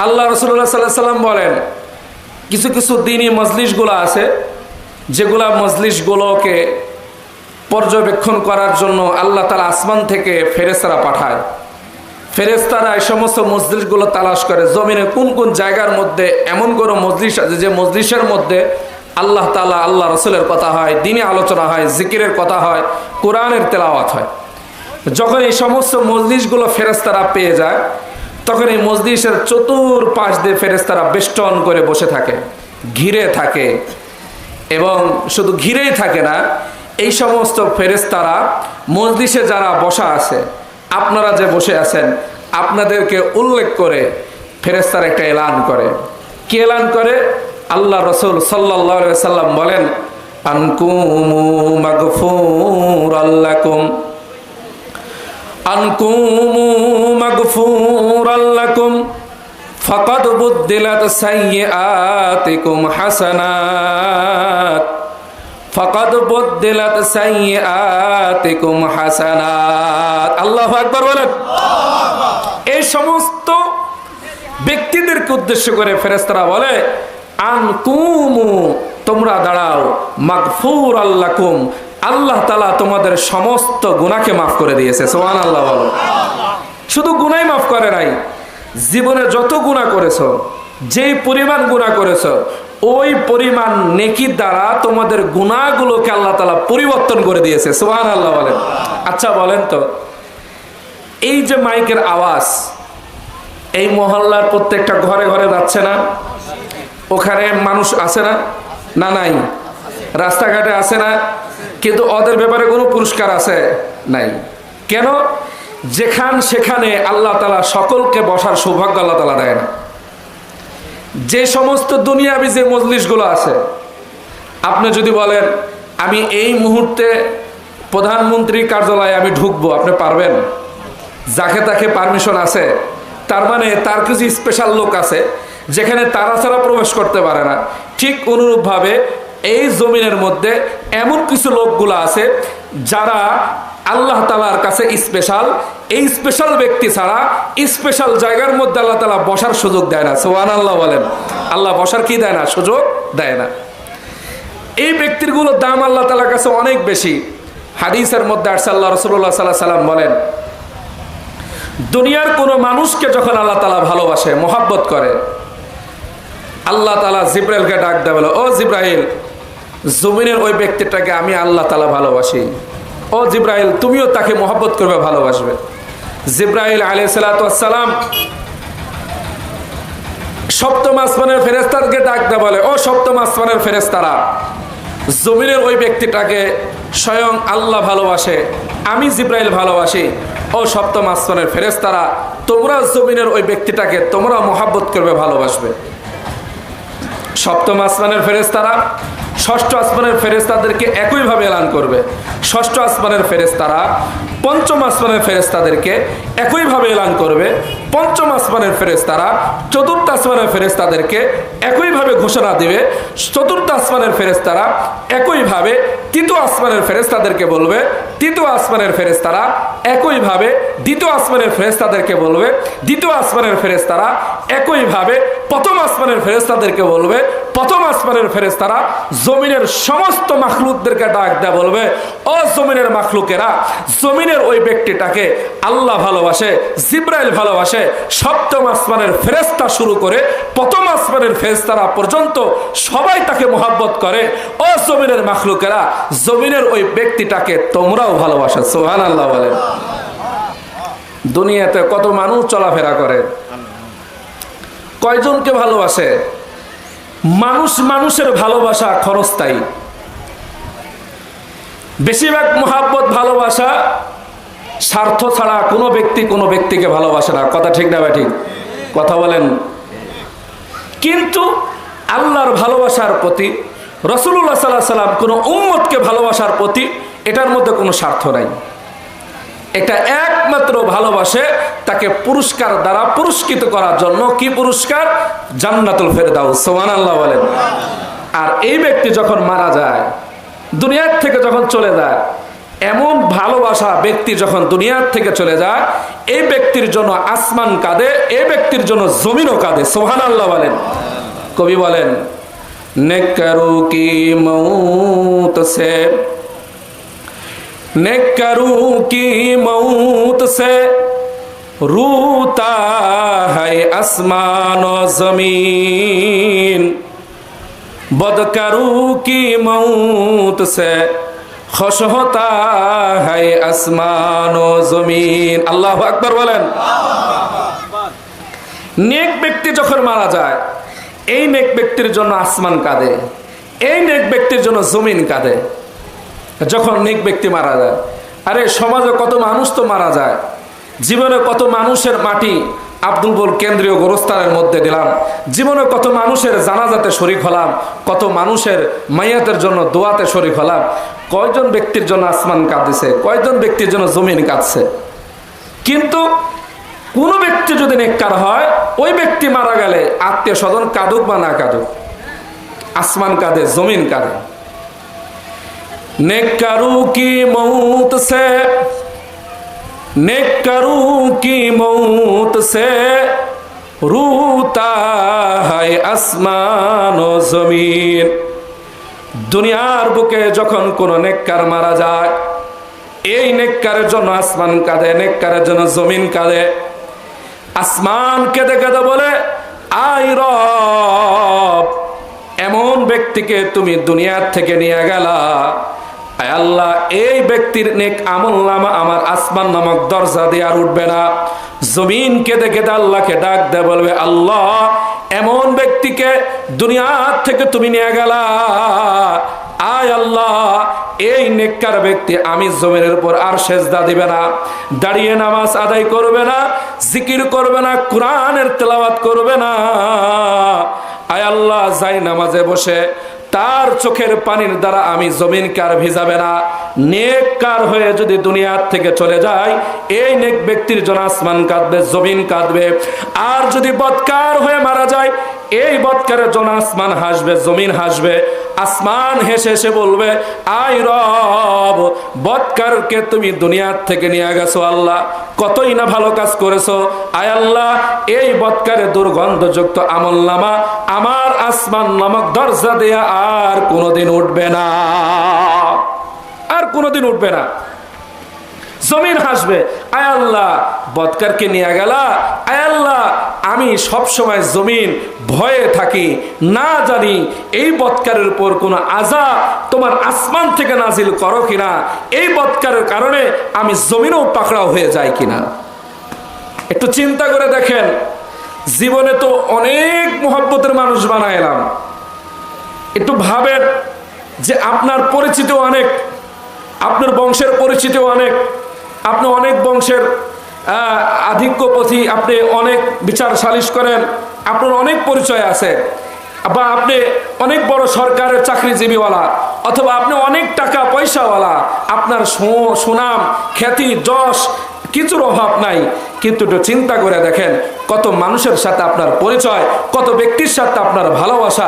আল্লাহ রাসূলুল্লাহ সাল্লাল্লাহু আলাইহি ওয়াসাল্লাম বলেন, কিছু কিছু দ্বীনি মজলিসগুলো আছে যেগুলা মজলিসগুলোকে পর্যবেক্ষণ করার জন্য আল্লাহ তাআলা আসমান থেকে ফেরেশতারা পাঠায়। ফেরেশতারা এই সমস্ত মজলিসগুলো তালাশ করে জমিনে কোন কোন জায়গার মধ্যে এমন কোনো মজলিস আছে যে মজলিসের মধ্যে আল্লাহ তাআলা আল্লাহ রাসূলের কথা হয়, দ্বীনি আলোচনা হয়, জিকিরের কথা হয়, কোরআনের তেলাওয়াত হয়। যখন এই সমস্ত মজলিসগুলো ফেরেশতারা পেয়ে যায় তখন এই মজলিসের চতুর্পাশ দিয়ে ফেরেশতারা বেষ্টন করে বসে থাকে, ঘিরে থাকে। এবং শুধু ঘিরেই থাকে না, এই সমস্ত ফেরেশতারা মজলিসে যারা বসা আছে, আপনারা যে বসে আছেন, আপনাদেরকে উল্লেখ করে ফেরেশতারা একটা এলান করে। কি এলান করে? আল্লাহ রাসূল সাল্লাল্লাহু আলাইহি ওয়াসাল্লাম বলেন, আনকুমু মাগফুরাল লাকুম, আনকুমু মাগফুরাল লাকুম ফাকাদ বুদ্দিলাত সাইয়্যাতিকুম হাসানাত, ফাকাদ বুদ্দিলাত সাইয়্যাতিকুম হাসানাত। আল্লাহু আকবার বলেন। এই সমস্ত ব্যক্তিদেরকে উদ্দেশ্য করে ফেরেশতারা বলে, আনকুমু, তোমরা দাঁড়াও, মাগফুরাল লাকুম, আল্লাহ তাআলা তোমাদের সমস্ত গুনাহকে মাফ করে দিয়েছে। সুবহানাল্লাহ বলো। শুধু গুনাহই মাফ করে নাই, জীবনে যত গুনাহ করেছো, যেই পরিমাণ গুনাহ করেছো, ওই পরিমাণ নেকির দ্বারা তোমাদের গুনাহগুলোকে আল্লাহ তাআলা পরিবর্তন করে দিয়েছে। সুবহানাল্লাহ বলেন। আচ্ছা বলেন তো, এই যে মাইকের আওয়াজ এই মহল্লার প্রত্যেকটা ঘরে ঘরে যাচ্ছে না? ওখানে মানুষ আছে না? না নাই? রাস্তাঘাটে আছে না? কিন্তু ওদের ব্যাপারে কোনো পুরস্কার আছে? নাই। কেন? সেখানে আল্লাহ তাআলা সকলকে বসার সৌভাগ্য আল্লাহ তাআলা দেয় না। যে সমস্ত দুনিয়াবি যে মজলিসগুলো আছে, আপনি যদি বলেন আমি এই মুহূর্তে প্রধানমন্ত্রীর কার্যালয়ে আমি ঢুকবো, আপনি পারবেন? যাকে তাকে পারমিশন আছে? তার মানে তার কিছু স্পেশাল লোক আছে যেখানে তারা ছাড়া প্রবেশ করতে পারে না। ঠিক অনুরূপভাবে এই জমিনের মধ্যে এমন কিছু লোকগুলো আছে যারা আল্লাহ তাআলার কাছে স্পেশাল। এই স্পেশাল ব্যক্তি ছাড়া স্পেশাল জায়গার মধ্যে আল্লাহ তাআলা বসার সুযোগ দেয় না। সুবহানাল্লাহ বলেন। আল্লাহ বসার কি দেয় না? সুযোগ দেয় না। এই ব্যক্তিগুলোর দাম আল্লাহ তাআলার কাছে অনেক বেশি। হাদিসের মধ্যে আসছে, আল্লাহ রাসূলুল্লাহ সাল্লাল্লাহু আলাইহি ওয়াসাল্লাম বলেন, দুনিয়ার কোনো মানুষকে যখন আল্লাহ তাআলা ভালোবাসে, মহব্বত করে, আল্লাহ তাআলা জিবরাইলকে ডাক দেয়, বলে, ও জিবরাইল, জমিনের ওই ব্যক্তিটাকে আমি আল্লাহ তাআলা ভালোবাসি। ও জিবরাইল, তুমিও তাকে মহব্বত করবে, ভালোবাসবে। জিবরাইল আলাইহিস সালাতু ওয়াস সালাম সপ্তম আসমানের ফেরেশতাদেরকে ডাক দেয়, বলে, ও সপ্তম আসমানের ফেরেশতারা, জমিনের ওই ব্যক্তিটাকে স্বয়ং আল্লাহ ভালোবাসে, আমি জিবরাইল ভালোবাসি। ও সপ্তম আসমানের ফেরেশতারা, তোমরা জমিনের ওই ব্যক্তিটাকে তোমরা মহব্বত করবে, ভালোবাসবে। সপ্তম আসমানের ফেরেশতারা ষষ্ঠ আসমানের ফেরেশতাদেরকে একইভাবে এলান করবে। ষষ্ঠ আসমানের ফেরেশতারা পঞ্চম আসমানের ফেরেশতাদেরকে একইভাবে এলান করবে। পঞ্চম আসমানের ফেরেশতারা চতুর্থ আসমানের ফেরেশতাদেরকে একইভাবে ঘোষণা দিবে। চতুর্থ আসমানের ফেরেশতারা একইভাবে তৃতীয় আসমানের ফেরেশতাদেরকে বলবে। তৃতীয় আসমানের ফেরেশতারা একইভাবে দ্বিতীয় আসমানের ফেরেশতাদেরকে বলবে। দ্বিতীয় আসমানের ফেরেশতারা একইভাবে প্রথম আসমানের ফেরেশতাদেরকে বলবে। প্রথম আসমানের ফেরেশতারা জমিনের সমস্ত মাখলুকদেরকে ডাক দেয়া বলবে, ও জমিনের মাখলুকেরা, জমিনের ওই ব্যক্তিটাকে আল্লাহ ভালোবাসে, জিবরাইল ভালোবাসে। সপ্তম আসমানের ফেরেশতা শুরু করে প্রথম আসমানের ফেরেশতারা পর্যন্ত সবাই তাকে মহব্বত করে। ও জমিনের মাখলুকেরা, জমিনের ওই ব্যক্তিটাকে তোমরাও ভালোবাসো। সুবহানাল্লাহ বলেন। দুনিয়াতে কত মানুষ চলাফেরা করে, কয়জনকে ভালোবাসে? মানুষের ভালোবাসা ক্ষণস্থায়ী। বেশিরভাগ মহব্বত, ভালোবাসা স্বার্থ ছাড়া কোনো ব্যক্তি কোনো ব্যক্তিকে ভালোবাসে না। কথা ঠিক না বা ঠিক? কথা বলেন। কিন্তু আল্লাহর ভালোবাসার প্রতি, রাসূলুল্লাহ সাল্লাল্লাহু আলাইহি ওয়াসাল্লাম কোনো উম্মতকে ভালোবাসার প্রতি, এটার মধ্যে কোনো স্বার্থ নাই। এটা একমাত্র ভালোবাসে তাকে পুরস্কার দ্বারা পুরস্কৃত করার জন্য। কি পুরস্কার? জান্নাতুল ফেরদাউস। সুবহানাল্লাহ বলেন। আর এই ব্যক্তি যখন মারা যায়, দুনিয়ার থেকে যখন চলে যায়, এমন ভালোবাসা ব্যক্তি যখন দুনিয়ার থেকে চলে যায়, এই ব্যক্তির জন্য আসমান কাঁদে, এই ব্যক্তির জন্য জমিনও কাঁদে। সুবহানাল্লাহ বলেন। কবি বলেন, নেককারু কি মৌত সে, नेकरू की मौत से रूता है आसमान और जमीन, बदकरू की मौत से खुश होता है आसमान और जमीन। अल्लाह আকবার বলেন। নেক ব্যক্তি যখন মারা যায়, এই নেক ব্যক্তির জন্য আসমান কাঁদে, এই নেক ব্যক্তির জন্য জমিন কাঁদে। যখন নেক ব্যক্তি মারা যায়, আরে সমাজে কত মানুষ তো মারা যায়, জীবনে কত মানুষের মাটি আব্দুল বল কেন্দ্রীয় গোরস্থানের মধ্যে দিলাম, জীবনে কত মানুষের জানাজাতে শরীক হলাম, কত মানুষের মাইয়াতের জন্য দোয়াতে শরীক হলাম। কয়জন ব্যক্তির জন্য আসমান কাঁদছে, কয়জন ব্যক্তির জন্য জমিন কাঁদছে। কিন্তু কোনো ব্যক্তি যদি নেককার হয়, ওই ব্যক্তি মারা গেলে আত্মীয় স্বজন কাঁদুক বা না কাঁদুক, আসমান কাঁদে, জমিন কাঁদে। नेकरू की मौत से, नेकरू की मौत से रूता है आसमान ও জমিন। দুনিয়ার বুকে যখন কোন নেককার মারা যায়, এই নেককারের জন্য আসমান কাঁদে, নেককারের জন্য জমিন কাঁদে। আসমান কেঁদে কেঁদে বলে, আই রব, এমন ব্যক্তিকে তুমি দুনিয়ার থেকে নিয়ে গেলা, আল্লাহ এই ব্যক্তির নেক আমলনামা আমার আসমান নামক দরজা দিয়ে আর উঠবে না। জমিন কেঁদে কেঁদে আল্লাহকে ডাক দেয়, বলবে, আল্লাহ এমন ব্যক্তিকে দুনিয়ার থেকে তুমি নিয়ে গেলা, আয় আল্লাহ এই নেককার ব্যক্তি আমি জমিনের উপর আর সেজদা দিবে না, দাঁড়িয়ে নামাজ আদায় করবে না, জিকির করবে না, কোরআনের তেলাওয়াত করবে না। আয় আল্লাহ যাই নামাজে বসে তার চোখের পানির দ্বারা আমি জমিনকে আর ভিজাবে না। নেককার হয়ে যদি দুনিয়ার থেকে চলে যায়, এই নেক ব্যক্তির জন্য আসমান কাঁদবে, জমিন কাঁদবে। আর যদি বদকার হয়ে মারা যায়, এই বদকারের জন্য আসমান হাসবে, জমিন হাসবে। আসমান হেসে হেসে বলবে, আই রব, বদকারকে তুমি দুনিয়ার থেকে নিয়ে গেছো, আল্লাহ কতই না ভালো কাজ করেছো। আয় আল্লাহ এই বদকারের দুর্গন্ধযুক্ত আমলনামা আমার আসমান নামক দরজা দেয়া আর কোনোদিন উঠবে না, আর কোনোদিন উঠবে না। জমিন হাসবে, আয় আল্লাহ বদকারকে নিয়ে গেলা, আয় আল্লাহ আমি সব সময় জমিন ভয়ে থাকি, না জানি এই বদকারের উপর কোনো আযাব তোমার আসমান থেকে নাজিল করো কিনা, এই বদকারের কারণে আমি জমিনও পাকড়াও হয়ে যায় কিনা। একটু চিন্তা করে দেখেন, জীবনে তো অনেক মুহাব্বতের মানুষ বানাইলাম, একটু ভাবেন যে আপনার পরিচিতি অনেক, আপনার বংশের পরিচিতি অনেক, আপনি অনেক বংশের আধিক্যপথী, আপনি অনেক বিচার সালিশ করেন, আপনার অনেক পরিচয় আছে, বা আপনি অনেক বড় সরকারের চাকরিজীবীওয়ালা, অথবা আপনি অনেক টাকা পয়সাওয়ালা, আপনার সুনাম খ্যাতি যশ কিছুর অভাব নাই। কিন্তু একটু চিন্তা করে দেখেন কত মানুষের সাথে আপনার পরিচয়, কত ব্যক্তির সাথে আপনার ভালোবাসা।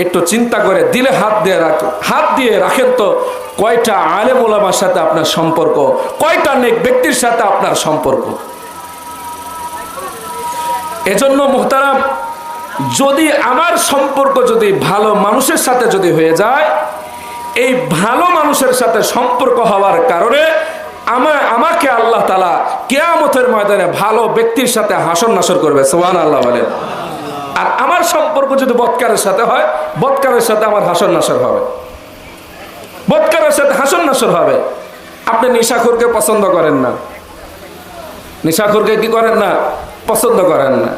একটু চিন্তা করে দিলে হাত দিয়ে রাখেন তো, কয়টা আলেম ওলামার সাথে আপনার সম্পর্ক, কয়টা নেক ব্যক্তির সাথে আপনার সম্পর্ক। এজন্য মুহতারাম, যদি আমার সম্পর্ক যদি ভালো মানুষের সাথে যদি হয়ে যায়, এই ভালো মানুষের সাথে সম্পর্ক হওয়ার কারণে আমাকে আল্লাহ তাআলা কিয়ামতের ময়দানে ভালো ব্যক্তির সাথে হাসর নাসর করবে। সুবহানাল্লাহ বলেন। আর আমার সম্পর্ক যদি বদকারের সাথে হয়, বদকারের সাথে আমার হাসর নাসর হবে, বদকারের সাথে হাসর নাসর হবে। আপনি নেশাখোরকে পছন্দ করেন না, নেশাখোরকে কি করেন না, পছন্দ করেন না।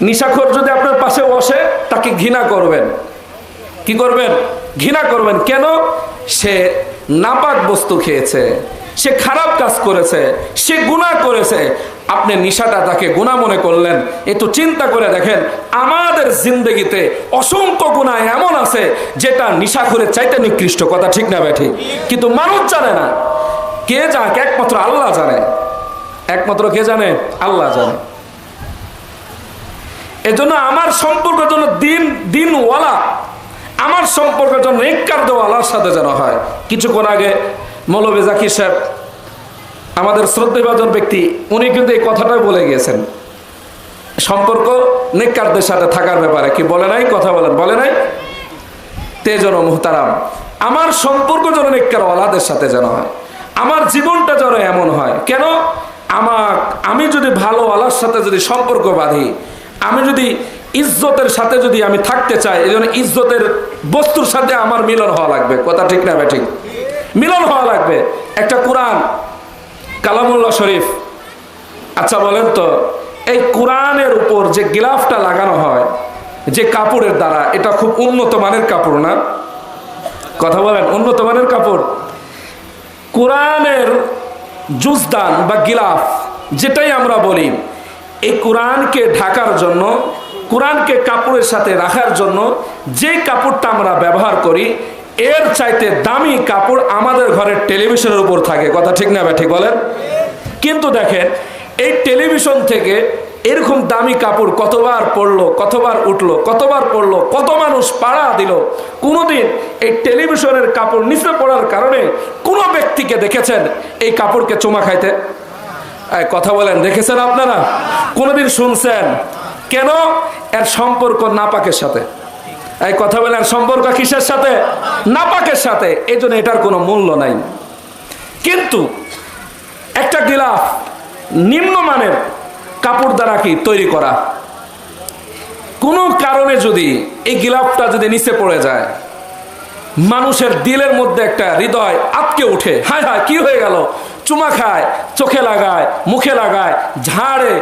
নেশাখোর যদি আপনার পাশে বসে, তাকে ঘৃণা করবেন। কি করবেন? ঘৃণা করবেন। কেন? সে নাপাক বস্তু খেয়েছে, সে খারাপ কাজ করেছে, সে গুনাহ করেছে। আপনি নিশাটা তাকে গুনাহ মনে করলেন। একটু চিন্তা করে দেখেন, আমাদের জিন্দগিতে অসংখ্য গুনাহ এমন আছে যেটা নিশাখোরের চাইতে নিকৃষ্ট। কথা ঠিক না ব্যাঠিক? কিন্তু মানুষ জানে না। কে জানে? একমাত্র আল্লাহ জানে। একমাত্র কে জানে? আল্লাহ জানে। এজন্য আমার সম্পর্কের জন্য দিনওয়ালা, আমার সম্পর্কের জন্য নেককার দেওয়ালার সাথে যেন হয়। কিছুক্ষণ আগে মৌলভী জাকির সাহেব আমাদের শ্রদ্ধেয়ভাজন ব্যক্তি, উনি কিন্তু এই কথাটাই বলে গিয়েছেন সম্পর্ক নেককারদের সাথে থাকার ব্যাপারে। কি বলে নাই? কথা বলেন, বলে নাই? তেজন মুহতারাম, আমার সম্পর্ক যেন নেককার ওয়ালাদের সাথে যেন হয়, আমার জীবনটা যেন এমন হয়। কেন? আমি যদি ভালো ওয়ালার সাথে যদি সম্পর্ক বাঁধি, আমি যদি ইজ্জতের সাথে যদি আমি থাকতে চাই, এই জন্য ইজ্জতের বস্তুর সাথে আমার মিলন হওয়া লাগবে। কথা ঠিক না ব্যাঠিক? মিলন হওয়া লাগবে। একটা কোরআন কালামুল্লাহ শরীফ, আচ্ছা বলেন তো, এই কোরআনের উপর যে গিলাফটা লাগানো হয় যে কাপড়ের দ্বারা, এটা খুব উন্নত মানের কাপড় না? কথা বলেন, উন্নত মানের কাপড়। কোরআনের জুজদান বা গিলাফ যেটাই আমরা বলি, এই কোরআনকে ঢাকার জন্য, কোরআনকে কাপড়ের সাথে রাখার জন্য যে কাপড়টা আমরা ব্যবহার করি, এর চাইতে দামি কাপড় আমাদের ঘরের টেলিভিশনের উপর থাকে। কথা ঠিক না ঠিক বলেন? কিন্তু দেখেন, এই টেলিভিশন থেকে এরকম দামি কাপড় কতবার পড়লো, কতবার উঠলো, কতবার পড়লো, কত মানুষ পাড়া দিল। কোনোদিন এই টেলিভিশনের কাপড় নিচে পড়ার কারণে কোনো ব্যক্তিকে দেখেছেন এই কাপড়কে চুমা খাইতে? কথা বলেন, দেখেছেন আপনারা? কোনোদিন শুনছেন? কেন? এর সম্পর্ক নাপাকের সাথে। এই কথা বলেন, সম্পর্ক কিসের সাথে? নাপাকের সাথে। এই জন্য এটার কোনো মূল্য নাই। কিন্তু একটা গিলাফ নিম্নমানের কাপড় দ্বারা কি তৈরি করা, কোনো কারণে যদি এই গিলাফটা যদি নিচে পড়ে যায়, মানুষের দিলের মধ্যে একটা হৃদয় আটকে উঠে, হায় হায় কি হয়ে গেল, চুমা খায়, চোখে লাগায়, মুখে লাগায়, ঝাড়ে।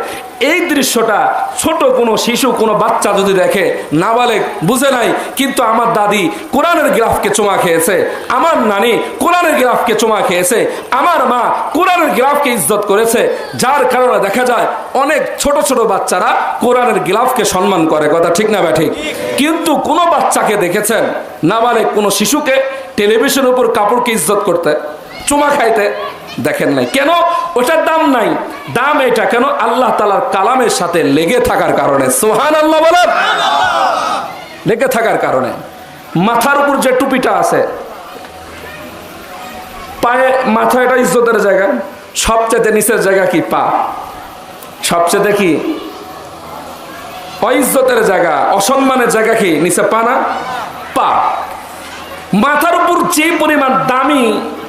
এই দৃশ্যটা ছোট কোনো শিশু, কোনো বাচ্চা যদি দেখে, নাবালেগ বুঝে নাই, কিন্তু আমার দাদি কোরআনের গিলাফকে চুমা খেয়েছে, আমার নানি কোরআনের গিলাফকে চুমা খেয়েছে, আমার মা কোরআনের গিলাফকে ইজ্জত করেছে, যার কারণে দেখা যায় অনেক ছোট ছোট বাচ্চারা কোরআনের গিলাফকে সম্মান করে। কথা ঠিক না ঠিক? কিন্তু কোনো বাচ্চাকে দেখেছেন, নাবালেগ কোনো শিশুকে টেলিভিশনের উপর কাপড়কে ইজ্জত করতে, চুমা খাইতে দেখেন নাই? কেন? ওটার দাম নাই। দাম এটা কেন? আল্লাহ তাআলার কালামের সাথে লেগে থাকার কারণে। সুবহানাল্লাহ বলেন। লেগে থাকার কারণে। মাথার উপর যে টুপিটা আছে, পায়ে, মাথা এটা ইজ্জতের জায়গা, সবচেয়ে নিচের জায়গা কি? পা। সবচেয়ে কি? অইজ্জতের জায়গা, অসম্মানের জায়গা কি? নিচে পা না? পা। মাথার উপর যে পরিমাণ দামি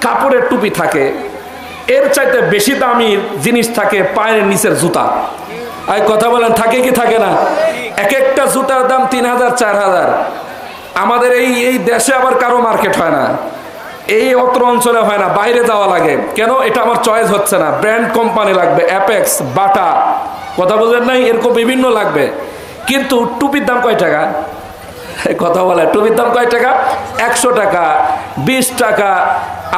কাপড়ের টুপি থাকে, এর চাইতে বেশি দামি জিনিস থাকে পায়ের নিচের জুতা। আর কথা বলেন, থাকে কি থাকে না? এক একটা জুতার দাম 3000 4000। আমাদের এই দেশে আবার কারো মার্কেট হয় না, এই অত্র অঞ্চলে হয় না, বাইরে যাওয়া লাগে। কেন? এটা আমার চয়েস হচ্ছে না, ব্র্যান্ড কোম্পানি লাগবে, অ্যাপেক্স, বাটা, কথা বলেন নাই, এরকম বিভিন্ন লাগবে। কিন্তু টুপির দাম কয় টাকা? কথা বলে, টুপির দাম কয় টাকা? 100 টাকা, 20 টাকা।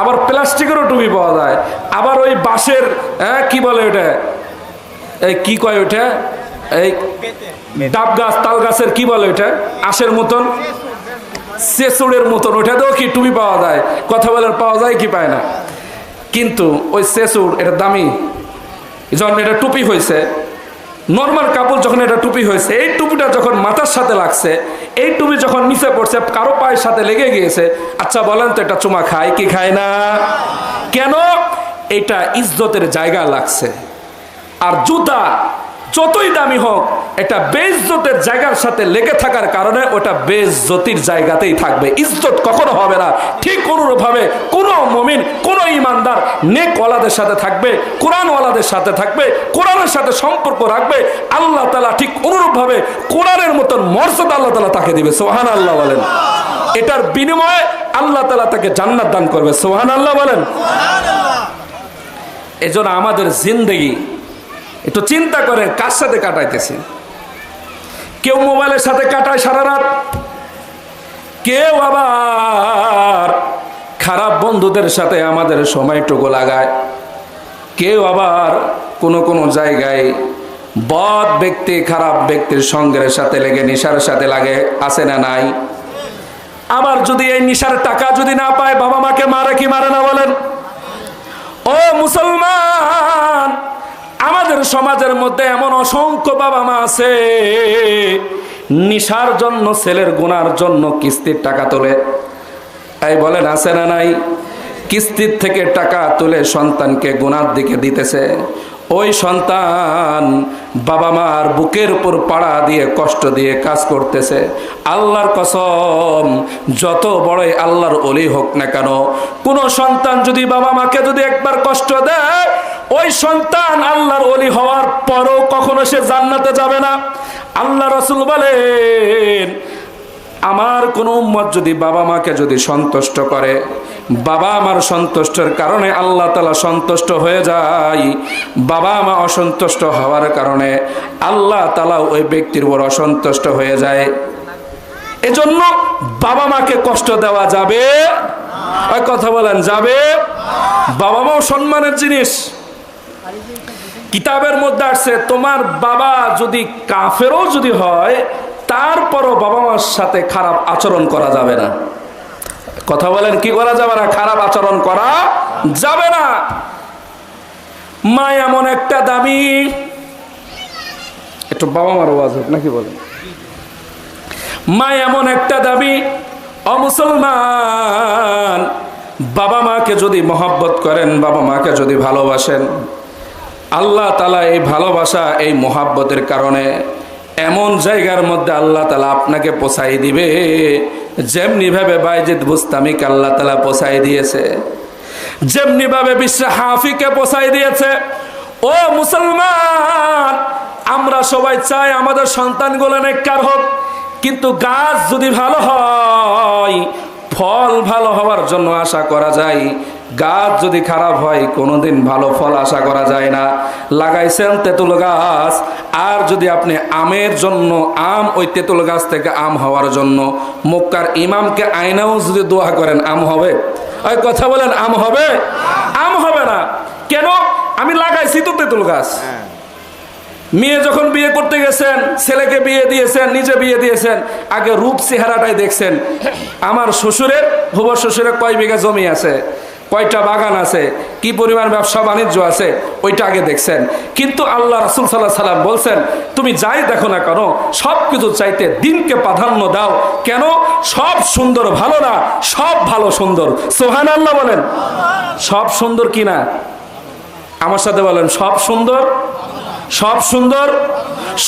আবার প্লাস্টিকেরও টুপি পাওয়া যায়, আবার ওই বাঁশের, কি বলে ওটা, এই কি কয় ওটা, এই ডাব গাছ, তাল গাছের কি বলে ওটা, আঁশের মতন, সেসুড়ের মতন, ওটাতেও কি টুপি পাওয়া যায়? কথা বলেন, পাওয়া যায় কি পায় না? কিন্তু ওই সেসুর এটা দামি, যখন এটা টুপি হয়েছে, নর্মাল কাপড় যখন এটা টুপি হয়েছে, এই টুপিটা যখন মাথার সাথে লাগছে, এই টুপি যখন নিচে পড়ছে, কারো পায়ের সাথে লেগে গিয়েছে, আচ্ছা বলেন তো, এটা চুমা খায় কি খায় না? কেন? এটা ইজ্জতের জায়গা লাগছে। আর জুতা যতই দামি হোক, এটা বেইজ্জতের জায়গার সাথে লেগে থাকার কারণে ওটা বেইজ্জতির জায়গাতেই থাকবে, ইজ্জত কখনো হবে না। ঠিক অনুরূপভাবে কোনো মুমিন, কোনো ইমানদার নেকওয়ালাদের সাথে থাকবে, কোরআনওয়ালাদের সাথে থাকবে, কোরআনের সাথে সম্পর্ক রাখবে, আল্লাহ তাআলা ঠিক অনুরূপভাবে কোরআনের মতন মর্যাদা আল্লাহ তাআলা তাকে দিবে। সুবহানাল্লাহ বলেন। এটার বিনিময়ে আল্লাহ তাআলা তাকে জান্নাত দান করবে। সুবহানাল্লাহ বলেন। এজন্য আমাদের জিন্দেগি একটু চিন্তা করে কার সাথে কাটাইতেছি। কেউ মোবাইলের সাথে কাটায় সারা রাত, কেউ আবার খারাপ বন্ধুদের সাথে আমাদের সময়টুকু লাগায়, কেউ আবার কোনো কোনো জায়গায় বদ ব্যক্তি, খারাপ ব্যক্তির সঙ্গের সাথে লেগে, নেশার সাথে লাগে, আছে না নাই? আবার যদি এই নেশার টাকা যদি না পায়, বাবা মাকে মারে কি মারে না বলেন? ও মুসলমান, আমাদের সমাজের মধ্যে এমন অসংখ্য বাবা মা আছে, নেশার জন্য, ছেলের গুনার জন্য কিস্তির টাকা তোলে। তাই বলেন, আছে না নাই? কিস্তির থেকে টাকা তুলে সন্তানকে গুনার দিকে দিতেছে, ওই সন্তান বাবা মার বুকের উপর পাড়া দিয়ে কষ্ট দিয়ে কাজ করতেছে। আল্লাহর কসম, যত বড়ই আল্লাহর ওলি হোক না কেন, কোন সন্তান যদি বাবা মাকে যদি একবার কষ্ট দেয়, ওই সন্তান আল্লাহর ওলি হওয়ার পরও কখনো সে জান্নাতে যাবে না। আল্লাহ রাসূল বলেন, আমার কোন উম্মত যদি বাবা মাকে যদি সন্তুষ্ট করে, বাবা মার সন্তুষ্টের কারণে আল্লাহ তাআলা সন্তুষ্ট হয়ে যায়। বাবা মা অসন্তুষ্ট হওয়ার কারণে আল্লাহ তাআলা ওই ব্যক্তির উপর অসন্তুষ্ট হয়ে যায়। এজন্য বাবা মাকে কষ্ট দেওয়া যাবে, ওই কথা বলেন যাবে। বাবা মাও সম্মানের জিনিস। কিতাবের মধ্যে আসছে, তোমার বাবা যদি কাফেরও যদি হয়, তারপরও বাবা মার সাথে খারাপ আচরণ করা যাবে না। কথা বলেন, কি করা যাবে না? খারাপ আচরণ করা যাবে না। মা এমন একটা দামি, একটু বাবা মার আওয়াজ হোক নাকি বলেন। মা এমন একটা দাবি, অমুসলমান বাবা মাকে যদি মহব্বত করেন, বাবা মাকে যদি ভালোবাসেন, আল্লাহ তাআলা এই ভালোবাসা এই মহব্বতের কারণে এমন জায়গার মধ্যে আল্লাহ তাআলা আপনাকে পৌঁছাই দিবে, যেমনি ভাবে বাইজিদ বুস্তামিকে আল্লাহ তাআলা পৌঁছাই দিয়েছে, যেমনি ভাবে বিশ্ব হাফিকে পৌঁছাই দিয়েছে। ও মুসলমান, আমরা সবাই চাই আমাদের সন্তানগুলো নেককার হোক, কিন্তু গাছ যদি ভালো হয়, ফল ভালো হওয়ার জন্য আশা করা যায়। গাছ যদি খারাপ হয়, কোনোদিন ভালো ফল আশা করা যায় না। লাগাইছেন তেঁতুল গাছ, আর যদি আপনি আমের জন্য আম, ওই তেঁতুল গাছ থেকে আম হওয়ার জন্য মক্কার ইমামকে আয়নাও যদি দোয়া করেন, আম হবে? ওই কথা বলেন, আম হবে? আম হবে না। কেন? আমি লাগাইছি তো তেঁতুল গাছ। মেয়ে যখন বিয়ে করতে গেছেন, ছেলেকে বিয়ে দিয়েছেন, নিজে বিয়ে দিয়েছেন, আগে রূপ চেহারাটাই দেখছেন। আমার শ্বশুরের, হুবর শ্বশুরের কয় বিঘা জমি আছে, কয়টা বাগান আছে, কি পরিমাণ ব্যবসা বাণিজ্য আছে, ওইটা আগে দেখছেন। কিন্তু আল্লাহ রাসূল সাল্লাল্লাহু আলাইহি সাল্লাম বলছেন, তুমি যাই দেখো না কেন, সব কিছু চাইতে দিনকে প্রাধান্য দাও। কেন? সব সুন্দর ভালো না, সব ভালো সুন্দর। সুবহানাল্লাহ বলেন। সব সুন্দর কি না? আমার সাথে বলেন, সব সুন্দর, সব সুন্দর,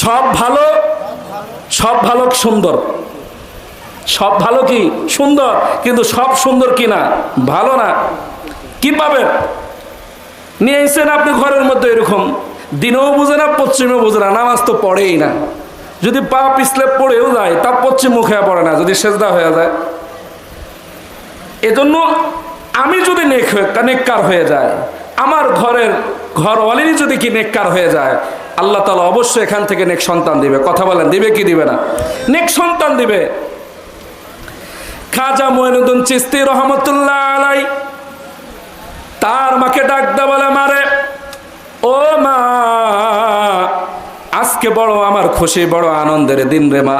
সব ভালো, সব ভালো সুন্দর, সব ভালো কি সুন্দর, কিন্তু সব সুন্দর কি না? ভালো না। কি পাবেন? নিয়ে এসেছেন আপনি ঘরের মধ্যে, এরকম দিনেও বুঝে না, পশ্চিমেও বুঝে না, নামাজ তো পড়েই না। যদি পা পিছলে পড়েও যায়, তা পশ্চিম মুখে পড়ে না, যদি সেজদা হয়ে যায়। এজন্য আমি যদি নেককার হয়ে যায়, আমার ঘরওয়ালিনী যদি কি নেককার হয়ে যায়, আল্লাহ তাআলা অবশ্যই এখান থেকে নেক সন্তান দিবে। কথা বলেন, দিবে কি দিবে না? নেক সন্তান দিবে। খাজা মঈনুদ্দিন চিশতি রহমতুল্লাহ আলাই তার মাকে ডাক দে, বলে, মারে ও মা, আজকে বড় আমার খুশি, বড় আনন্দের দিন রে মা।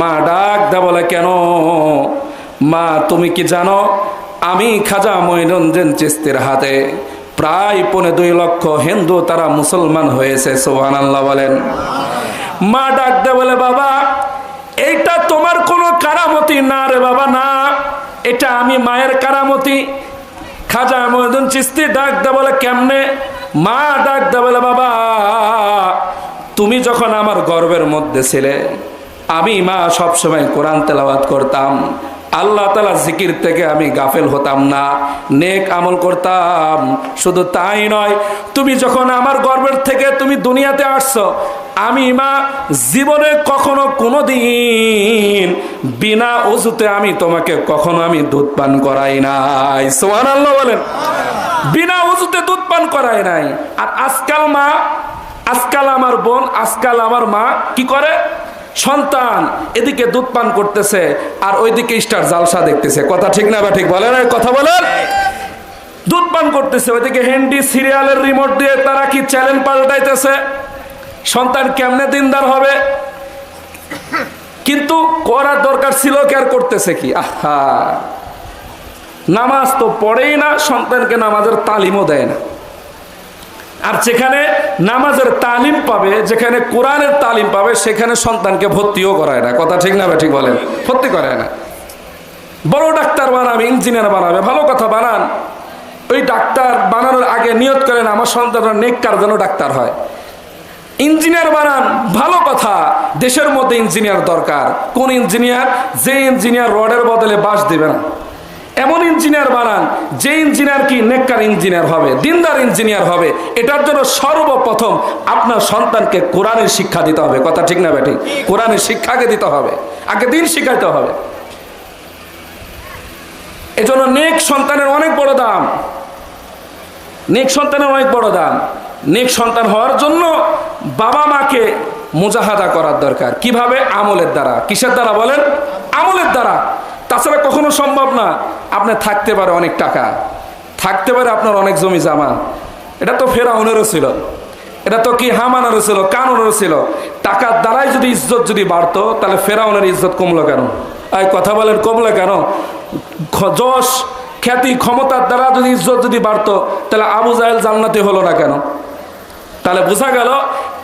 মা ডাক দে, বলে, কেন মা? তুমি কি জানো আমি খাজা মঈনুদ্দিন চিশতির হাতে প্রায় 2.5 লক্ষ হিন্দু তারা মুসলমান হয়েছে। সুবহানাল্লাহ বলেন। মা ডাক দে, বলে, বাবা, এইটা তোমার কোনো কারামতি না রে বাবা, না, এটা আমি মায়ের কারামতি। খাজা মঈনুদ্দিন চিশতি ডাক দে, বলে, কেমনে? মা ডাক দে, বলে, বাবা, তুমি যখন আমার গর্ভের মধ্যে ছিলে, আমি মা সবসময় কোরআন তেলাওয়াত করতাম, আল্লাহ তাআলা জিকির থেকে আমি গাফেল হতাম না, নেক আমল করতাম। শুধু তাই নয়, তুমি যখন আমার গর্ভের থেকে তুমি দুনিয়াতে আসছো, আমি মা জীবনে কখনো কোনোদিন বিনা ওযুতে আমি তোমাকে কখনো আমি দুধ পান করাই নাই। সুবহানাল্লাহ বলেন। বিনা ওযুতে দুধ পান করাই নাই। আর আজকাল মা, আজকাল আমার বোন, আজকাল আমার মা কি করে? সন্তান এদিকে দুধ পান করতেছে আর ওইদিকে স্টার জালসা দেখতেছে। কথা ঠিক না বা ঠিক বলেন? কথা বলেন। দুধ পান করতেছে, ওইদিকে হিন্দি সিরিয়ালের রিমোট দিয়ে তারা কি চ্যানেল পাল্টাইতেছে। সন্তান কেমনে দিনদার হবে? কিন্তু করার দরকার ছিল কি, আর করতেছে কি? আহা, নামাজ তো পড়েই না, সন্তানকে নামাজের তালিমও দেয় না। আর যেখানে নামাজের তালিম পাবে, যেখানে কোরআনের তালিম পাবে, সেখানে সন্তানকে ভর্তিও করায় না। কথা ঠিক না বা ঠিক বলেন? ভর্তি করায় না। বড় ডাক্তার বানাবে, ইঞ্জিনিয়ার বানাবে, ভালো কথা বানান। ওই ডাক্তার বানানোর আগে নিয়ত করেন আমার সন্তানরা নেককার যেন ডাক্তার হয়। ইঞ্জিনিয়ার বানান, ভালো কথা, দেশের মধ্যে ইঞ্জিনিয়ার দরকার। কোন ইঞ্জিনিয়ার? যে ইঞ্জিনিয়ার রডের বদলে বাঁশ দিবে না, এমন ইঞ্জিনিয়ার বানান যে ইঞ্জিনিয়ার কি নেককার ইঞ্জিনিয়ার হবে, দিনদার ইঞ্জিনিয়ার হবে। এটার জন্য সর্বপ্রথম আপনার সন্তানকে কোরআনের শিক্ষা দিতে হবে। কথা ঠিক না বেঠিক? কোরআনের শিক্ষাকে দিতে হবে, আগে দিন শিখাইতে হবে। এজন্য নেক সন্তানের অনেক বড় দাম, নেক সন্তানের অনেক বড় দাম। নেক সন্তান হওয়ার জন্য বাবা মাকে মুজাহাদা করার দরকার। কিভাবে? আমলের দ্বারা। কিসের দ্বারা বলেন? আমলের দ্বারা। তাছাড়া কখনো সম্ভব না। আপনার থাকতে পারে অনেক টাকা, থাকতে পারে আপনার অনেক জমি জামা, এটা তো ফেরাউনেরও ছিল, এটা তো কি হামানেরও ছিল, কানুনেরও ছিল। টাকার দ্বারাই যদি ইজ্জত যদি বাড়তো তাহলে ফেরাউনের ইজ্জত কমলো কেন? এই কথা বলেন, কমলো কেন? যশ খ্যাতি ক্ষমতার দ্বারা যদি ইজ্জত যদি বাড়তো তাহলে আবু জাহেল জান্নাতি হলো না কেন? তাহলে বোঝা গেল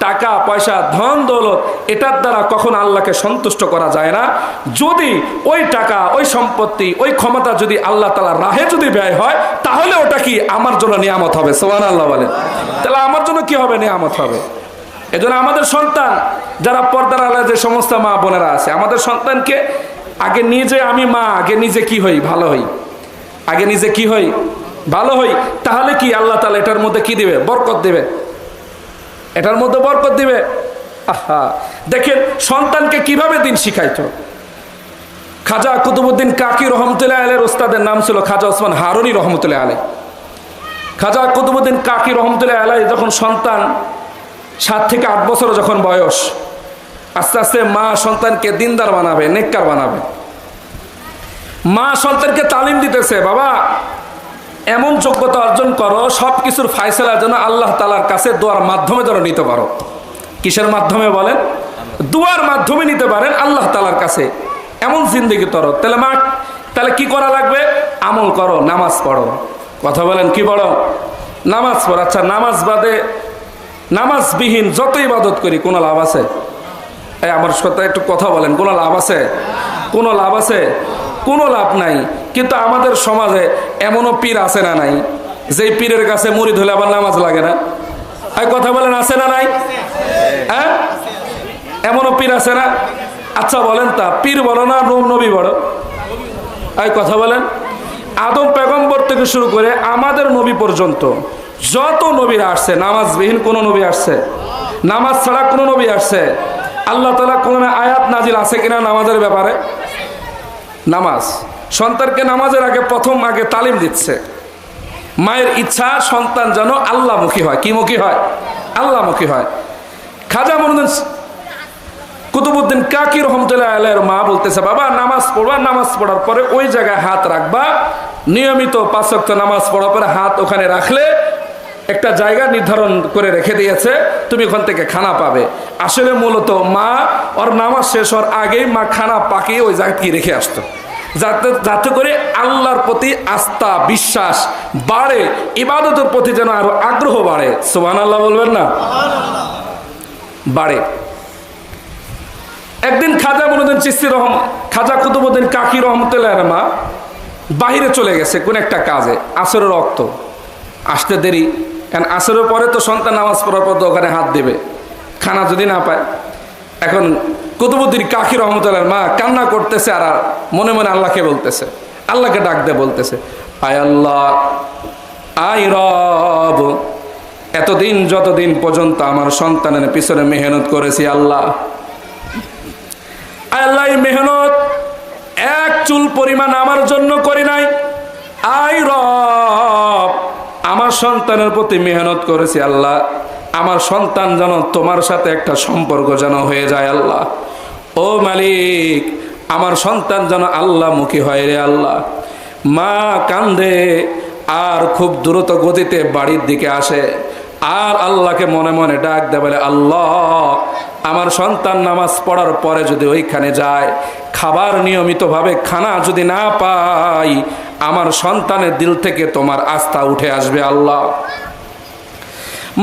টাকা পয়সা ধন দৌলত এটার দ্বারা কখন আল্লাহকে সন্তুষ্ট করা যায় না। যদি ওই টাকা ওই সম্পত্তি ওই ক্ষমতা যদি আল্লাহ তাআলার রাহে যদি ব্যয় হয় তাহলে ওটা কি আমার জন্য নিয়ামত হবে। সুবহানাল্লাহ বলেন। তাহলে আমার জন্য কি হবে? নিয়ামত হবে। এজন্য আমাদের সন্তান যারা পর্দার আড়ালে যে সমস্ত মা বোনেরা আছে, আমাদের সন্তানকে আগে নিজে, আমি মা, আগে নিজে কি হই? ভালো হই। আগে নিজে কি হই? ভালো হই। তাহলে কি আল্লাহ তাআলা এটার মধ্যে কি দিবে? বরকত দিবে, এটার মধ্যে বরকত দিবে। আহা, দেখেন সন্তানকে কিভাবে দিন শিখাইতো। খাজা কুতুবউদ্দিন কাকি রহমতুল্লাহ আলাইহির ওস্তাদের নাম ছিল খাজা ওসমান হারুনি রহমতুল্লাহ আলাইহি। খাজা কুতুবউদ্দিন কাকি রহমতুল্লাহ আলাইহি যখন সন্তান 7 থেকে 8 বছর যখন বয়স, আস্তে আস্তে মা সন্তানকে দিনদার বানাবে, নেককার বানাবে। মা সন্তানকে তালিম দিতেছে, বাবা এমন যোগ্যতা অর্জন করো সবকিছুর ফায়সালার জন্য আল্লাহ তাআলার কাছে দোয়ার মাধ্যমে যেন নিতে পারো। কিসের মাধ্যমে বলেন? দোয়ার মাধ্যমে নিতে পারেন আল্লাহ তাআলার কাছে, এমন জিন্দেগি তর। তাহলে মা, তাহলে কি করা লাগবে? আমল করো, নামাজ পড়ো। কথা বলেন, কি পড়ো? নামাজ পড়ো। আচ্ছা, নামাজ বাদে, নামাজবিহীন যত ইবাদত করি কোনো লাভ আছে? এই আমার সাথে একটু কথা বলেন, কোনো লাভ আছে? কোনো লাভ আছে? কোনো লাভ নাই। কিন্তু আমাদের সমাজে এমনও পীর আছে না নাই, যেই পীরের কাছে মুরিদ হলে আবার নামাজ লাগে না? এই কথা বলেন, আছে না নাই? হ্যাঁ, এমনও পীর আছে না? আচ্ছা বলেন, তা পীর বলো না নবী বড়? এই কথা বলেন, আদম পয়গম্বর থেকে শুরু করে আমাদের নবী পর্যন্ত যত নবীরা আসছে, নামাজবিহীন কোন নবী আসছে? নামাজ ছাড়া কোন নবী আসছে? আল্লাহ তাআলা কোন আয়াত নাজিল আছে কিনা নামাজের ব্যাপারে? নামাজ সন্তানকে নামাজের আগে প্রথম আগে তালিম দিচ্ছে। মায়ের ইচ্ছা সন্তান যেন আল্লাহমুখী হয়। কি মুখী হয়? আল্লাহমুখী হয়। খাজা মঈনুদ্দিন কুতুবউদ্দিন কাকি রহমতুল্লাহ আলাইহির মা বলতেছে, বাবা নামাজ পড়বা, নামাজ পড়ার পরে ওই জায়গায় হাত রাখবা, নিয়মিত 5 ওয়াক্ত নামাজ পড়ার পরে হাত ওখানে রাখলে একটা জায়গা নির্ধারণ করে রেখে দিয়েছে, তুমি ওখান থেকে খানা পাবে। আসলে মূলত মা ওর নামাজ শেষ হওয়ার আগেই মা খানা পাকিয়ে ওই জায়গায় রেখে আসতো, যাতে করে আল্লাহর প্রতি আস্থা বিশ্বাস বাড়ে, ইবাদতের প্রতি যেন আরো আগ্রহ বাড়ে। সুবহানাল্লাহ বলবেন না? বাড়ে। একদিন খাজা মঈনুদ্দিন চিশতি খাজা কুতুবউদ্দিন কাকি রহমতুল্লাহর মা বাহিরে চলে গেছে কোন একটা কাজে, আসরের রক্ত আসতে দেরি, কারণ আসরের পরে তো সন্তান নামাজ পড়ার পর তো ওখানে হাত দেবে, খানা যদি না পায়। এখন কুতুবউদ্দিন কাকি রহমতুল্লাহর মা কান্না করতেছে আর মনে মনে আল্লাহকে বলতেছে, আল্লাহকে ডাক দিয়ে বলতেছে, আয় আল্লাহ, আয় রব, এতদিন যতদিন পর্যন্ত আমার সন্তানের পিছনে মেহনত করেছি আল্লাহ, আল্লাহ এই মেহনত এক চুল পরিমাণ আমার জন্য করি নাই। আয় রব, আমার সন্তানের প্রতি মেহনত করেছি আল্লাহ, আমার সন্তান যেন তোমার সাথে একটা সম্পর্ক যেন হয়ে যায় আল্লাহ। ও মালিক, আমার সন্তান যেন আল্লাহমুখী হয় রে আল্লাহ। মা কান্দে আর খুব দ্রুত গতিতে বাড়ির দিকে আসে আর আল্লাহকে মনে মনে ডাক দেয়, বলে আল্লাহ, আমার সন্তান নামাজ পড়ার পরে যদি ওইখানে যায়, খাবার নিয়মিতভাবে খানা যদি না পাই, আমার সন্তানের দিল থেকে তোমার আস্থা উঠে আসবে আল্লাহ।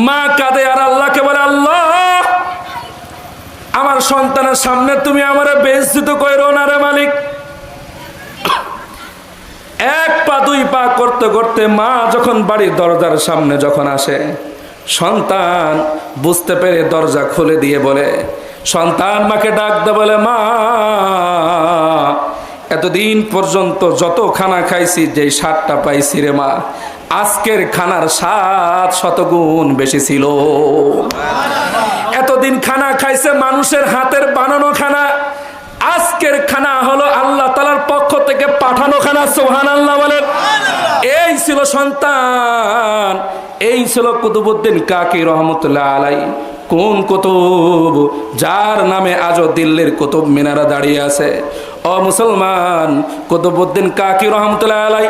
মা কাঁদে আর আল্লাহকে বলে, আল্লাহ, আমার সন্তানের সামনে তুমি আমারে বেইজ্জত কইরো না রে মালিক। এক পা দুই পা করতে করতে মা যখন বাড়ির দরজার সামনে যখন আসে, সন্তান বুঝতে পেরে দরজা খুলে দিয়ে বলে, সন্তান মাকে ডাক দে, বলে মা এতদিন পর্যন্ত যত খানা খাইছি যে স্বাদটা পাইছি রে মা, আজকের খানার স্বাদ শতগুণ বেশি ছিল। এতদিন খানা খাইছে মানুষের হাতের বানানো খানা, আজকের খানা হলো আল্লাহ তাআলার পক্ষ থেকে পাঠানো খানা। সুবহানাল্লাহ বলেন। এই ছিল সন্তান, এই ছিল কুতুবউদ্দিন কাকি রহমতুল্লাহ আলাইহি। কোন কুতুব, যার নামে আজও দিল্লির কুতুব মিনারে দাঁড়িয়ে আছে। ও মুসলমান, কুতুবউদ্দিন কাকি রহমতুল্লাহ আলাইহি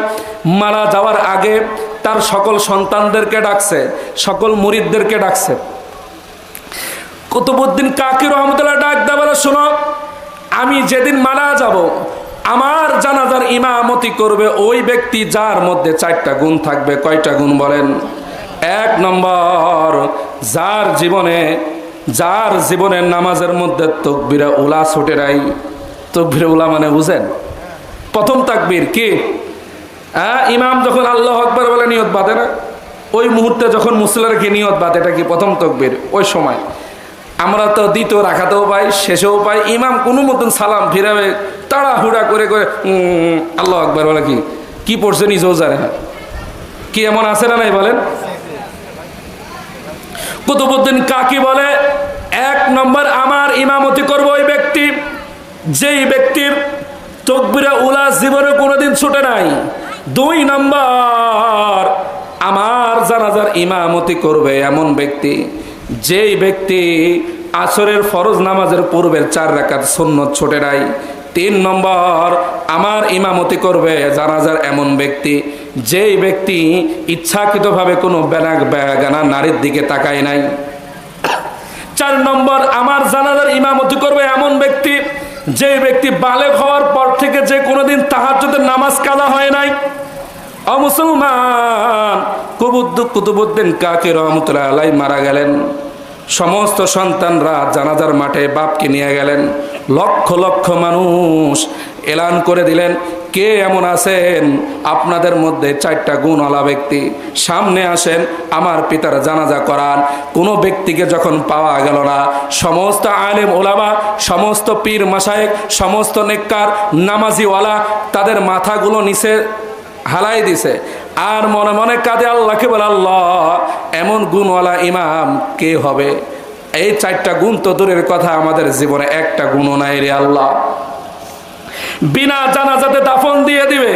মারা যাওয়ার আগে তার সকল সন্তানদেরকে ডাকছে, সকল মুরিদদেরকে ডাকছে। কুতুবউদ্দিন কাকি রহমতুল্লাহ ডাক দা বলে, শোনো, আমি যেদিন মারা যাব আমার জানাজার ইমামতি করবে ওই ব্যক্তি যার মধ্যে 4টা গুণ থাকবে। কয়টা গুণ বলেন? 1 নম্বর, যার জীবনে নামাজের মধ্যে তাকবীরে উলা ছুটে নাই। তাকবীরে উলা মানে বুঝেন? প্রথম তাকবীর কি? ইমাম যখন আল্লাহু আকবার বলে নিয়ত বাঁধে না, ওই মুহূর্তে যখন মুসল্লিরা কি নিয়ত বাঁধে, এটা কি প্রথম তাকবীর? ওই সময় আমরা তো দ্বিতীয় রাখাতেও পাই, শেষেও পাই। ইমাম কোনো মতন সালাম ফিরাবে, তাড়াহুড়া করে করে আল্লাহু আকবার বলে কি পড়ছে নিজেও জানে না। কি এমন আছে না নাই বলেন? কুতুবউদ্দিন কাকি বলে, 1 নম্বর, আমার ইমামতি করবে ওই ব্যক্তি যেই ব্যক্তির তাকবীরে উলা জীবনে কোনোদিন ছুটে নাই। 2 নম্বর, আমার জানাজার ইমামতি করবে এমন ব্যক্তি যেই ব্যক্তি আসরের ফরজ নামাজের পূর্বের 4 রাকাত সুন্নত ছুটে নাই। 3 নম্বর, আমার ইমামতি করবে জানাজার এমন ব্যক্তি যেই ব্যক্তি ইচ্ছাকৃতভাবে কোনো বেগানা নারীর দিকে তাকায় নাই। 4 নম্বর, আমার জানাজার ইমামতি করবে এমন ব্যক্তি যেই ব্যক্তি বালেগ হওয়ার পর থেকে যে কোনোদিন তাহাজ্জুদের নামাজ কাজা হয় নাই। ও মুসলমান, কুতুবউদ্দিন কাকি রহমতুল্লাহ আলাইহি মারা গেলেন। সমস্ত সন্তানরা জানাজার মাঠে বাপকে নিয়ে গেলেন। লক্ষ লক্ষ মানুষ এলান করে দিলেন, কে এমন আছেন আপনাদের মধ্যে 4টা গুণওয়ালা ব্যক্তি, সামনে আসেন, আমার পিতার জানাজা করান। কোনো ব্যক্তিকে যখন পাওয়া গেল না, সমস্ত আলেম ওলামা, সমস্ত পীর মাশায়েখ, সমস্ত নেককার নামাজিওয়ালা তাদের মাথাগুলো নিচে হালাই দিছে, আর মনে মনে কাঁদে আল্লাহকে বলে, আল্লাহ এমন গুণওয়ালা ইমাম কে হবে? এই 4টা গুণ তো দূরের কথা, আমাদের জীবনে 1টা গুণও নাই রে আল্লাহ। বিনা জানাজাতে দাফন দিয়ে দিবে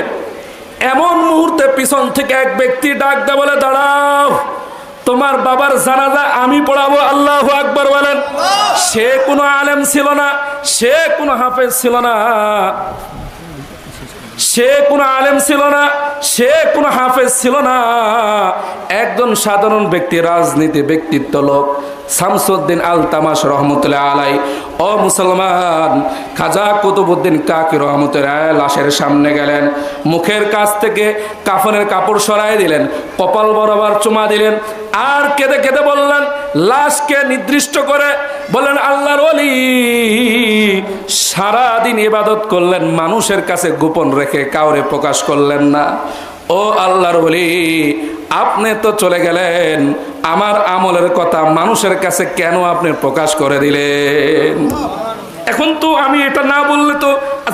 এমন মুহূর্তে পিছন থেকে এক ব্যক্তি ডাক দে, বলে দাঁড়াও, তোমার বাবার জানাজা আমি পড়াবো। আল্লাহু আকবার বলেন। সে কোনো আলেম ছিল না, সে কোনো হাফেজ ছিল না, সে কোনো আলেম ছিল না, সে কোনো হাফেজ ছিল না, একজন সাধারণ ব্যক্তি, রাজনীতি ব্যক্তিত্ব লোক, শামসুদ্দিন আলতামাশ রহমতুল্লাহ আলাইহি। ও মুসলমান, খাজা কুতুবউদ্দিন কাকি রহমতুল্লাহ আলাইহি লাশের সামনে গেলেন, মুখের কাছ থেকে কাফনের কাপড় সরাই দিলেন, কপাল বরাবর চুমা দিলেন, আর কেঁদে কেঁদে বললেন, লাশকে নির্দিষ্ট করে বললেন, আল্লাহর ওলি সারাদিন ইবাদত করলেন, মানুষের কাছে গোপন রেখে কাউরে প্রকাশ করলেন না। ও আল্লাহর ওলি, আপনি তো চলে গেলেন, আমার আমলের কথা মানুষের কাছে কেন আপনি প্রকাশ করে দিলেন? এখন তো আমি এটা না বললে তো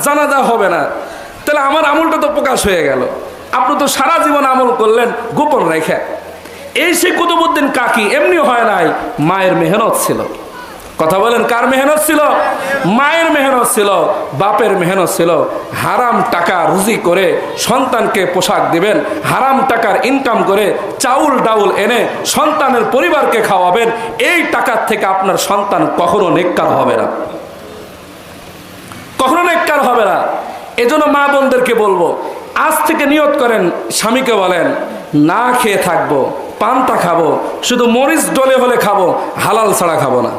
জানাজা হবে না, তাহলে আমার আমলটা তো প্রকাশ হয়ে গেল। আপনি তো সারা জীবন আমল করলেন গোপন রেখে। এই সেই কুতুবউদ্দিন কাকি এমনি হয় নাই, মায়ের মেহনত ছিল। কথা বলেন, কার মেহনত ছিল? মায়ের মেহনত ছিল, বাপের মেহনত ছিল। হারাম টাকা রুজি করে সন্তানকে পোশাক দিবেন, হারাম টাকার ইনকাম করে চাউল ডাউল এনে সন্তানের পরিবারকে খাওয়াবেন। এই টাকার থেকে আপনার সন্তান কখনো নেককার হবে না, কখনো নেককার হবে না। এজন্য মা বোনদেরকে বলবো, আজ থেকে নিয়ত করেন, স্বামীকে বলেন, না খেয়ে থাকবো, পান্তা খাবো, শুধু মরিচ ডলে হলে খাবো, হালাল ছাড়া খাবো না।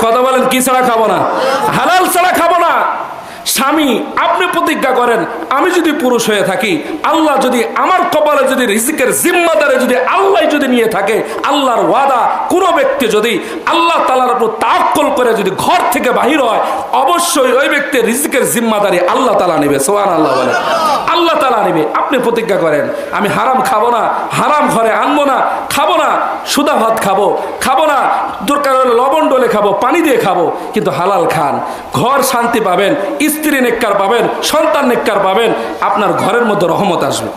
কথা বলেন, কি ছাড়া খাবো না? হালাল ছাড়া খাবো না। স্বামী আপনি প্রতিজ্ঞা করেন, আমি যদি পুরুষ হয়ে থাকি, আল্লাহ যদি আমার কপালে যদি রিজিকের জিম্মাদারে যদি আল্লাহ যদি নিয়ে থাকে, আল্লাহর ওয়াদা কোনো ব্যক্তি যদি আল্লাহ তাআলার উপর তাওয়াক্কুল করে যদি ঘর থেকে বাহির হয়, অবশ্যই ওই ব্যক্তির রিজিকের জিম্মাদারি আল্লাহ তাআলা নেবে। সুবহানাল্লাহ বলেন। আল্লাহ তাআলা নেবে। আপনি প্রতিজ্ঞা করেন, আমি হারাম খাবো না, হারাম ঘরে আনবো না, খাবো না, সুদা ভাত খাবো না, দরকার হলে লবণ ডলে খাবো, পানি দিয়ে খাবো, কিন্তু হালাল খান। ঘর শান্তি পাবেন, স্ত্রী নেককার পাবেন, সন্তান নেককার পাবেন, আপনার ঘরের মধ্যে রহমত আসবে।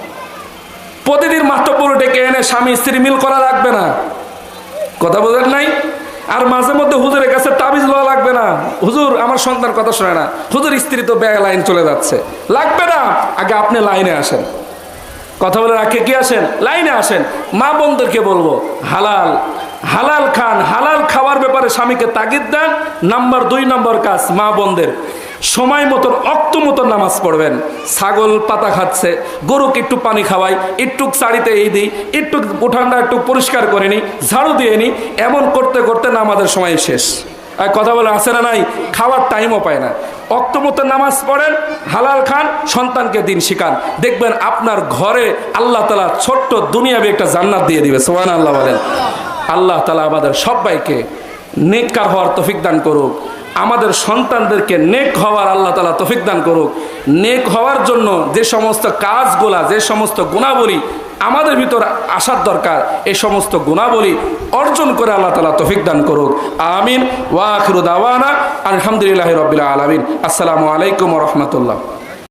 প্রতিদিন মাতব্বর ডেকে এনে স্বামী স্ত্রী মিল করা লাগবে না, কথা বোঝেন নাই? আর মাঝে মধ্যে হুজুরের কাছে তাবিজ লওয়া লাগবে না, হুজুর আমার সন্তান কথা শোনে না, হুজুর স্ত্রী তো ব্যাগ লাইন চলে যাচ্ছে, লাগবে না। আগে আপনি লাইনে আসেন, কথা বলে রাখে কি আসেন, লাইনে আসেন। মা বোনদেরকে বলবো, হালাল খান, হালাল খাওয়ার ব্যাপারে স্বামীকে তাগিদ দেন। নাম্বার 2 নম্বর কাজ, মা বোনদের সময় মতন অক্ত মতন নামাজ পড়বেন। ছাগল পাতা খাচ্ছে, গরুকে একটু পানি খাওয়াই, একটু শাড়িতে এই দিই, একটু উঠানটা একটু পরিষ্কার করে নিই, ঝাড়ু দিয়ে নিই, এমন করতে করতে নামাজের সময় শেষ। আর কথা বলে আসে না নাই, খাওয়ার টাইমও পায় না। অক্ত মতো নামাজ পড়েন, হালাল খান, সন্তানকে দিন শিখান, দেখবেন আপনার ঘরে আল্লাহ তাআলা ছোট্ট দুনিয়াবি একটা জান্নাত দিয়ে দিবে। সুবহানাল্লাহ বলেন। আল্লাহ তাআলা আমাদের সবাইকে নেককার হওয়ার তৌফিক দান করুক, আমাদের সন্তানদেরকে নেক হওয়ার আল্লাহ তাআলা তৌফিক দান করুক। নেক হওয়ার জন্য যে সমস্ত কাজগুলা, যে সমস্ত গুণাবলী আমাদের ভিতর আসার দরকার, এই সমস্ত গুণাবলী অর্জন করে আল্লাহ তাআলা তৌফিক দান করুক। আমিন। ওয়া আখিরু দাওয়ানা আলহামদুলিল্লাহি রাব্বিল আলামিন। আসসালামু আলাইকুম ওয়া রাহমাতুল্লাহ।